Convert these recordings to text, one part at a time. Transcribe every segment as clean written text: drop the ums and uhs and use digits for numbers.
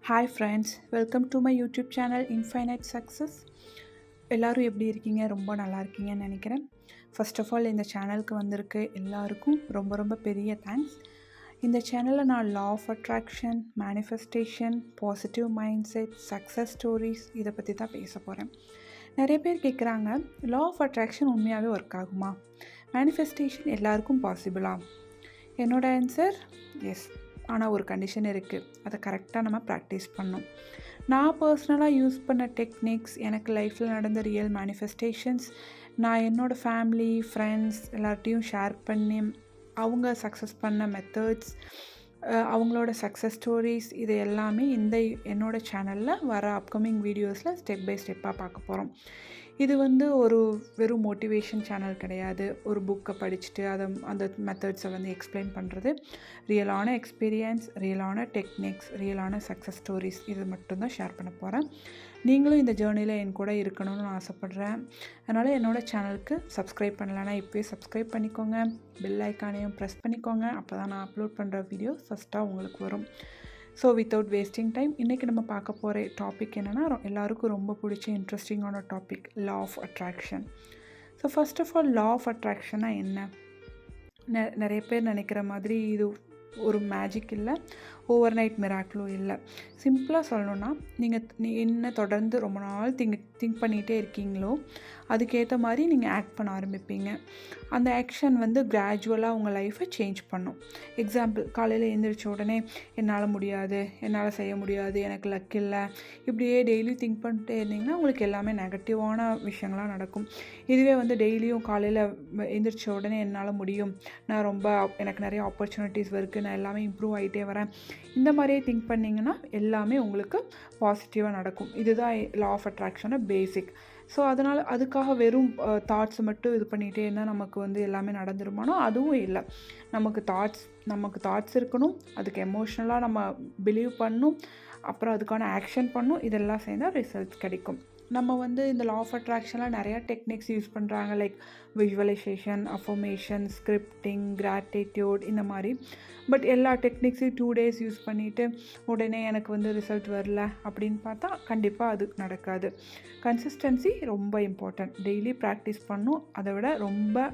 Hi friends, welcome to my YouTube channel infinite success. எல்லோரும் எப்படி இருக்கீங்க? ரொம்ப நல்லா இருக்கீங்கன்னு நினைக்கிறேன். ஃபர்ஸ்ட் ஆஃப் ஆல் இந்த சேனலுக்கு வந்திருக்க எல்லாருக்கும் ரொம்ப ரொம்ப பெரிய தேங்க்ஸ். இந்த சேனலில் நான் law of attraction, manifestation, positive mind set, success stories இதை பற்றி தான் பேச போகிறேன். நிறைய பேர் கேட்குறாங்க, லா ஆஃப் அட்ராக்ஷன் உண்மையாகவே ஒர்க் ஆகுமா? மேனிஃபெஸ்டேஷன் எல்லாருக்கும் பாசிபிளா? என்னோட ஆன்சர் எஸ். ஆனால் ஒரு கண்டிஷன் இருக்குது, அதை கரெக்டாக நம்ம ப்ராக்டிஸ் பண்ணணும். நான் பர்சனலாக யூஸ் பண்ண டெக்னிக்ஸ், எனக்கு லைஃப்பில் நடந்த ரியல் மேனிஃபெஸ்டேஷன்ஸ், நான் என்னோடய ஃபேமிலி, ஃப்ரெண்ட்ஸ் எல்லார்ட்டையும் ஷேர் பண்ணி அவங்க சக்ஸஸ் பண்ண மெத்தட்ஸ், அவங்களோட சக்ஸஸ் ஸ்டோரிஸ், இது எல்லாமே என்னோடய சேனலில் வர அப்கமிங் வீடியோஸில் ஸ்டெப் பை ஸ்டெப்பாக பார்க்க போகிறோம். இது ஒரு வெறும் மோட்டிவேஷன் சேனல் கிடையாது. ஒரு புக்கை படிச்சுட்டு அந்த மெத்தட்ஸை எக்ஸ்பிளைன் பண்ணுறது. ரியலான எக்ஸ்பீரியன்ஸ், ரியலான டெக்னிக்ஸ், ரியலான சக்ஸஸ் ஸ்டோரிஸ், இது மட்டும்தான் ஷேர் பண்ண போகிறேன். நீங்களும் இந்த ஜேர்னியில் என் கூட இருக்கணும்னு நான் ஆசைப்பட்றேன். அதனால் என்னோடய சேனலுக்கு சப்ஸ்கிரைப் பண்ணலைன்னா இப்போயே சப்ஸ்கிரைப் பண்ணிக்கோங்க. பெல் ஐக்கானையும் ப்ரெஸ் பண்ணிக்கோங்க. அப்போ தான் நான் அப்லோட் பண்ணுற வீடியோ ஃபஸ்ட்டாக உங்களுக்கு வரும். ஸோ வித்தவுட் வேஸ்டிங் டைம், இன்றைக்கி நம்ம பார்க்க போகிற டாபிக் என்னென்னா, எல்லாருக்கும் ரொம்ப பிடிச்ச இன்ட்ரெஸ்டிங்கான topic, law of attraction. So first of all, law of அட்ராக்ஷனாக என்ன? நிறைய பேர் நினைக்கிற மாதிரி இது ஒரு மேஜிக் இல்லை, ஓவர் நைட் மிராக்கிளும் இல்லை. சிம்பிளாக சொல்லணுன்னா, நீங்கள் என்ன தொடர்ந்து ரொம்ப நாள் திங்க் பண்ணிகிட்டே இருக்கீங்களோ அதுக்கேற்ற மாதிரி நீங்கள் ஆக்ட் பண்ண ஆரம்பிப்பீங்க. அந்த ஆக்ஷன் கிராஜுவலாக உங்கள் லைஃப்பை சேஞ்ச் பண்ணும். எக்ஸாம்பிள், காலையில் எழுந்திரிச்ச உடனே என்னால் முடியாது, என்னால் செய்ய முடியாது, எனக்கு லக் இல்லை, இப்படியே டெய்லி திங்க் பண்ணிட்டே இருந்தீங்கன்னா உங்களுக்கு எல்லாமே நெகட்டிவான விஷயங்களாக நடக்கும். இதுவே டெய்லியும் காலையில் எழுந்திரிச்ச உடனே என்னால் முடியும், எனக்கு நிறைய ஆப்பர்ச்சுனிட்டிஸ் இருக்குது, நான் எல்லாமே இம்ப்ரூவ் ஆகிட்டே வரேன், இந்த மாதிரியே திங்க் பண்ணிங்கன்னா எல்லாமே உங்களுக்கு பாசிட்டிவாக நடக்கும். இதுதான் லா ஆஃப் அட்ராக்ஷனோட பேசிக். ஸோ அதுக்காக வெறும் தாட்ஸ் மட்டும் இது பண்ணிகிட்டே இருந்தால் நமக்கு எல்லாமே நடந்துருமானோ அதுவும் இல்லை. நமக்கு தாட்ஸ் இருக்கணும், அதுக்கு எமோஷ்னலாக நம்ம பிலீவ் பண்ணணும், அப்புறம் அதுக்கான ஆக்ஷன் பண்ணணும். இதெல்லாம் சேர்ந்தால் ரிசல்ட்ஸ் கிடைக்கும். நம்ம இந்த லா ஆஃப் அட்ராக்ஷனில் நிறையா டெக்னிக்ஸ் யூஸ் பண்ணுறாங்க, like visualisation, affirmation, scripting, gratitude, இந்த மாதிரி. பட் எல்லா டெக்னிக்ஸையும் 2 days யூஸ் பண்ணிவிட்டு உடனே எனக்கு ரிசல்ட் வரல அப்படின்னு பார்த்தா கண்டிப்பாக அது நடக்காது. கன்சிஸ்டன்சி ரொம்ப இம்பார்ட்டன்ட். டெய்லி ப்ராக்டிஸ் பண்ணணும், அதை விட ரொம்ப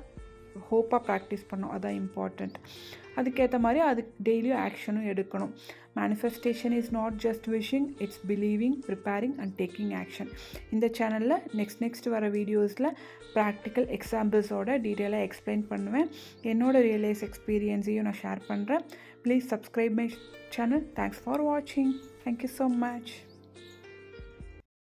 ஹோப்பாக ப்ராக்டிஸ் பண்ணணும், அதான் இம்பார்ட்டண்ட். அதுக்கேற்ற மாதிரி டெய்லியும் ஆக்ஷனும் எடுக்கணும். Manifestation is not just wishing, it's believing, preparing and taking action. இந்த சேனலில் நெக்ஸ்ட் வர வீடியோஸில் ப்ராக்டிக்கல் எக்ஸாம்பிள்ஸோட டீட்டெயிலாக எக்ஸ்பிளைன் பண்ணுவேன். என்னோடய ரியல் லைஃப் எக்ஸ்பீரியன்ஸையும் நான் ஷேர் பண்ணுறேன். Please subscribe my channel. Thanks for வாட்சிங். Thank you so much.